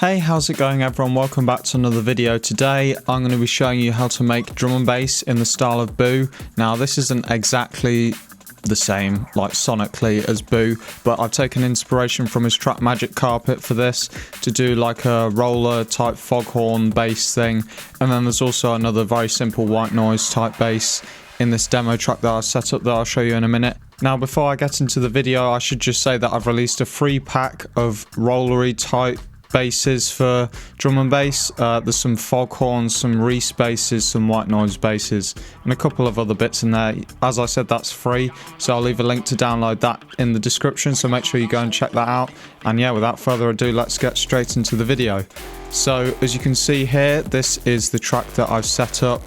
Hey, how's it going everyone? Welcome back to another video. Today I'm going to be showing you how to make drum and bass in the style of Boo. Now this isn't exactly the same like sonically as Boo, but I've taken inspiration from his track Magic Carpet for this to do like a roller type foghorn bass thing, and then there's also another very simple white noise type bass in this demo track that I've set up that I'll show you in a minute. Now before I get into the video, I should just say that I've released a free pack of rollery type basses for drum and bass. There's some foghorns, some Reese basses, some white noise basses, and a couple of other bits in there. As I said, that's free, so I'll leave a link to download that in the description, so make sure you go and check that out. And yeah, without further ado, let's get straight into the video. So as you can see here, this is the track that I've set up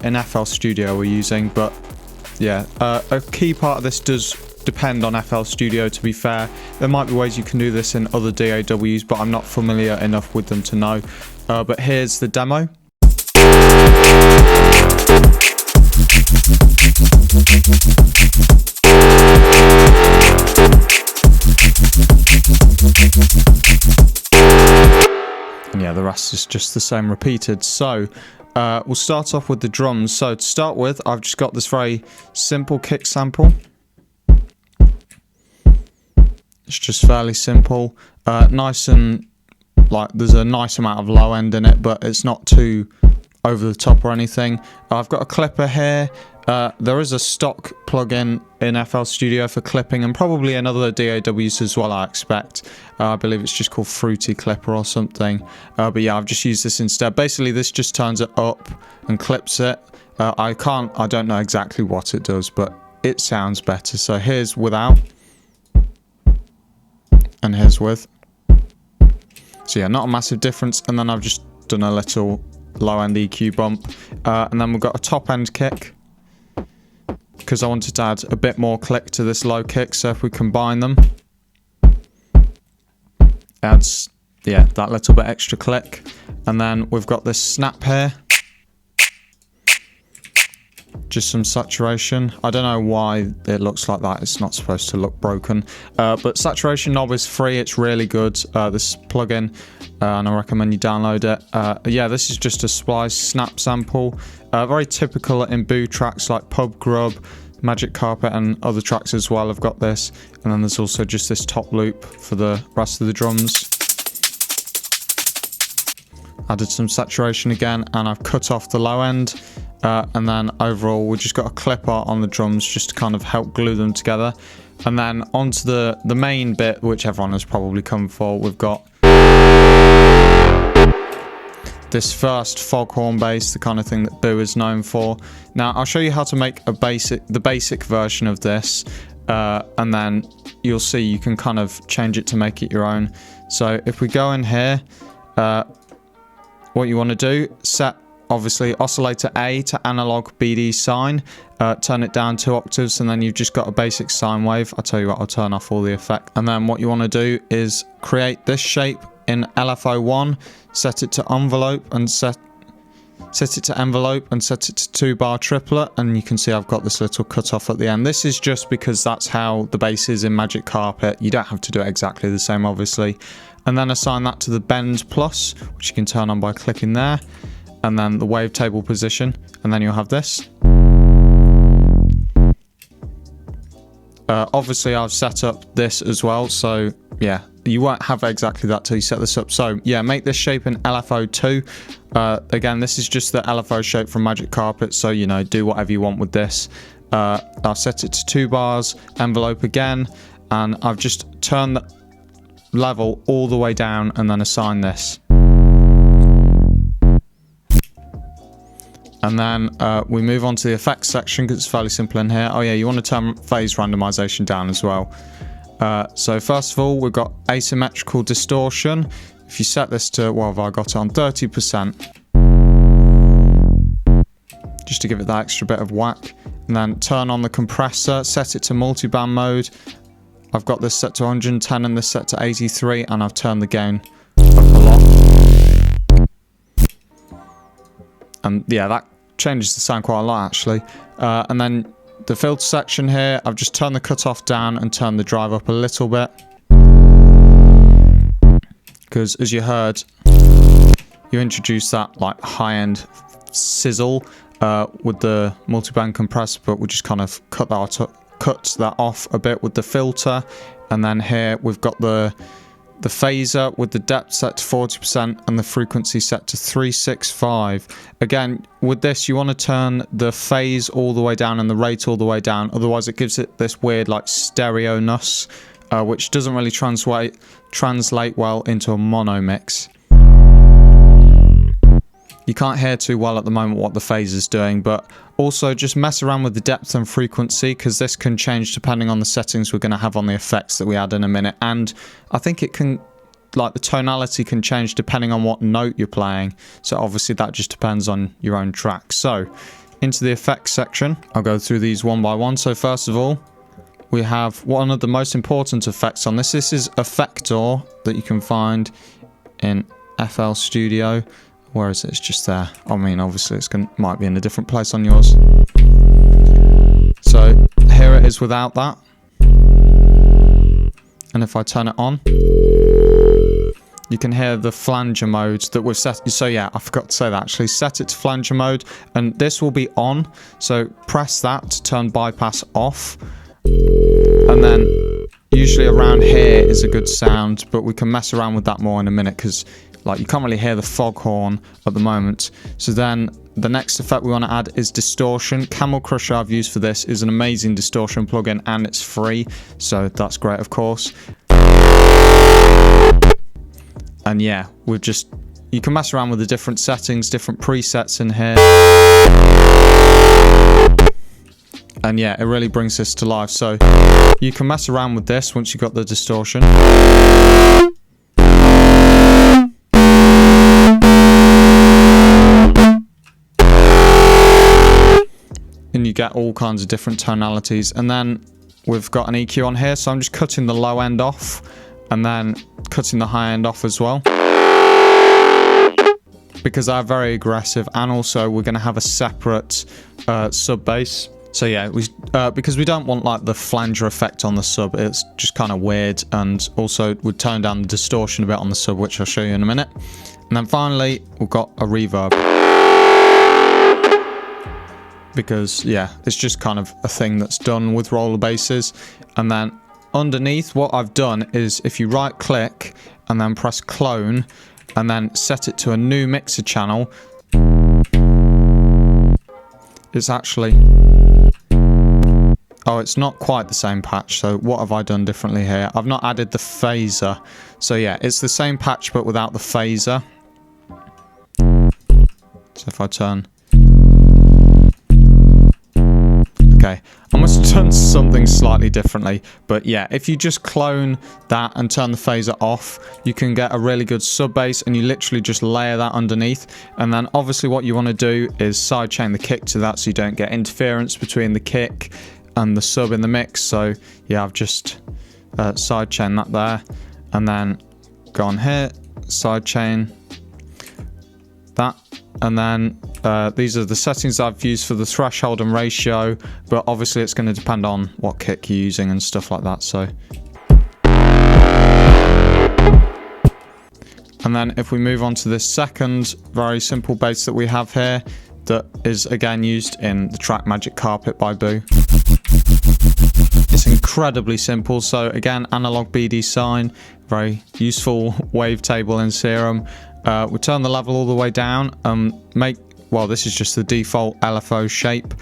in FL Studio we're using, but yeah, a key part of this does depend on FL Studio, to be fair. There might be ways you can do this in other DAWs, but I'm not familiar enough with them to know. But here's the demo. And yeah, the rest is just the same repeated. So we'll start off with the drums. So to start with, I've just got this very simple kick sample. It's just fairly simple, nice and like there's a nice amount of low end in it, but it's not too over the top or anything. I've got a clipper here. There is a stock plugin in FL Studio for clipping, and probably in other DAWs as well, I expect. I believe it's just called Fruity Clipper or something. But yeah, I've just used this instead. Basically, this just turns it up and clips it. I don't know exactly what it does, but it sounds better. So here's without. And here's with. So yeah, not a massive difference. And then I've just done a little low end EQ bump. And then we've got a top end kick, because I wanted to add a bit more click to this low kick. So if we combine them, adds, yeah, that little bit extra click. And then we've got this snap here. Just some saturation. I don't know why it looks like that. It's not supposed to look broken. But saturation knob is free. It's really good, this plugin, and I recommend you download it. Yeah, this is just a splice snap sample. Very typical in Boo tracks like Pub Grub, Magic Carpet, and other tracks as well. I've got this. And then there's also just this top loop for the rest of the drums. Added some saturation again, and I've cut off the low end. And then overall we just got a clipper on the drums just to kind of help glue them together. And then onto the main bit, which everyone has probably come for, we've got this first foghorn bass, the kind of thing that Boo is known for. Now I'll show you how to make the basic version of this, and then you'll see you can kind of change it to make it your own. So if we go in here, what you want to do, set obviously oscillator A to analog BD sine, turn it down 2 octaves, and then you've just got a basic sine wave. I'll tell you what, I'll turn off all the effect. And then what you want to do is create this shape in LFO1, set it to envelope and set it to envelope and set it to 2-bar triplet, and you can see I've got this little cut off at the end. This is just because that's how the bass is in Magic Carpet. You don't have to do it exactly the same, obviously. And then assign that to the bend plus, which you can turn on by clicking there, and then the wavetable position, and then you'll have this. Obviously I've set up this as well, so yeah, you won't have exactly that till you set this up. So yeah, make this shape in LFO2. Again, this is just the LFO shape from Magic Carpet, so you know, do whatever you want with this. I've set it to 2 bars, envelope again, and I've just turned the level all the way down and then assign this. And then we move on to the effects section because it's fairly simple in here. Oh yeah, you want to turn phase randomization down as well. So first of all, we've got asymmetrical distortion. If you set this to, what have I got on, 30%, just to give it that extra bit of whack. And then turn on the compressor, set it to multiband mode. I've got this set to 110 and this set to 83, and I've turned the gain up a lot. And yeah, that changes the sound quite a lot actually. And then the filter section here, I've just turned the cutoff down and turned the drive up a little bit. because as you heard, you introduce that like high-end sizzle with the multi-band compressor, but we just kind of cut that off a bit with the filter. And then here we've got the phaser with the depth set to 40% and the frequency set to 365. Again, with this you want to turn the phase all the way down and the rate all the way down, otherwise it gives it this weird like stereo-ness, which doesn't really translate well into a mono mix. You can't hear too well at the moment what the phase is doing, but also just mess around with the depth and frequency, because this can change depending on the settings we're going to have on the effects that we add in a minute. And I think it can, like, the tonality can change depending on what note you're playing. So obviously that just depends on your own track. So into the effects section, I'll go through these one by one. So first of all, we have one of the most important effects on this. This is Effector that you can find in FL Studio. Where is it? It's just there. I mean, obviously it's might be in a different place on yours. So here it is without that. And if I turn it on, you can hear the flanger mode that we've set. So yeah, I forgot to say that actually. Set it to flanger mode, and this will be on. So press that to turn bypass off. And then usually around here is a good sound, but we can mess around with that more in a minute, because like you can't really hear the foghorn at the moment. So then the next effect we want to add is distortion. Camel Crusher I've used for this is an amazing distortion plugin, and it's free, so that's great, of course. And yeah, you can mess around with the different settings, different presets in here. And yeah, it really brings this to life. So you can mess around with this once you've got the distortion. And you get all kinds of different tonalities. And then we've got an EQ on here, so I'm just cutting the low end off and then cutting the high end off as well, because they're very aggressive. And also we're going to have a separate sub bass. So yeah, because we don't want like the flanger effect on the sub, it's just kind of weird. And also we'd tone down the distortion a bit on the sub, which I'll show you in a minute. And then finally we've got a reverb, because yeah, it's just kind of a thing that's done with roller basses. And then underneath, what I've done is if you right click and then press clone and then set it to a new mixer channel, it's actually, oh, it's not quite the same patch. So what have I done differently here? I've not added the phaser. So yeah, it's the same patch but without the phaser. So if I turn, okay, I must have done something slightly differently, but yeah, if you just clone that and turn the phaser off, you can get a really good sub bass, and you literally just layer that underneath. And then obviously what you want to do is sidechain the kick to that, so you don't get interference between the kick and the sub in the mix. So yeah, I've just sidechained that there, and then go on here, sidechain that, and then these are the settings I've used for the threshold and ratio, but obviously it's going to depend on what kick you're using and stuff like that. So, and then if we move on to this second very simple bass that we have here, that is again used in the track Magic Carpet by Boo. It's incredibly simple. So again, analog BD sine, very useful wavetable in Serum. We turn the level all the way down and well, this is just the default LFO shape.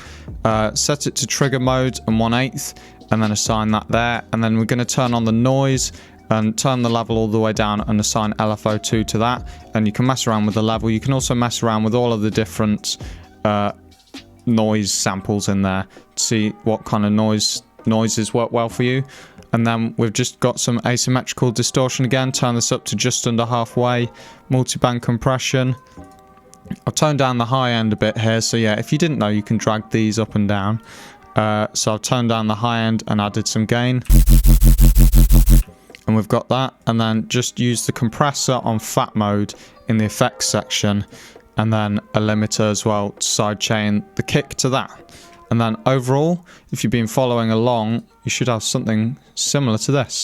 Set it to trigger mode and 1/8, and then assign that there. And then we're going to turn on the noise and turn the level all the way down and assign LFO2 to that. And you can mess around with the level. You can also mess around with all of the different noise samples in there to see what kind of noises work well for you. And then we've just got some asymmetrical distortion again. Turn this up to just under halfway. Multi-band compression. I've toned down the high end a bit here. So yeah, if you didn't know, you can drag these up and down. So I've toned down the high end and added some gain. And we've got that. And then just use the compressor on fat mode in the effects section. And then a limiter as well to sidechain the kick to that. And then overall, if you've been following along, you should have something similar to this.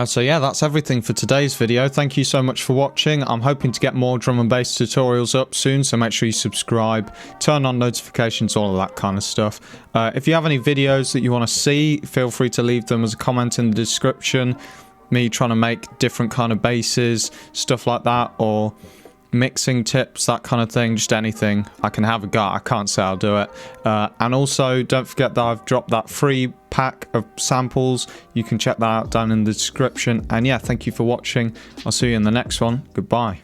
So yeah, that's everything for today's video. Thank you so much for watching. I'm hoping to get more drum and bass tutorials up soon, so make sure you subscribe, turn on notifications, all of that kind of stuff. If you have any videos that you want to see, feel free to leave them as a comment in the description. Me trying to make different kind of basses, stuff like that, or mixing tips, that kind of thing, just anything. I can have a go. I can't say I'll do it. And also, don't forget that I've dropped that free pack of samples. You can check that out down in the description. And yeah, thank you for watching. I'll see you in the next one. Goodbye.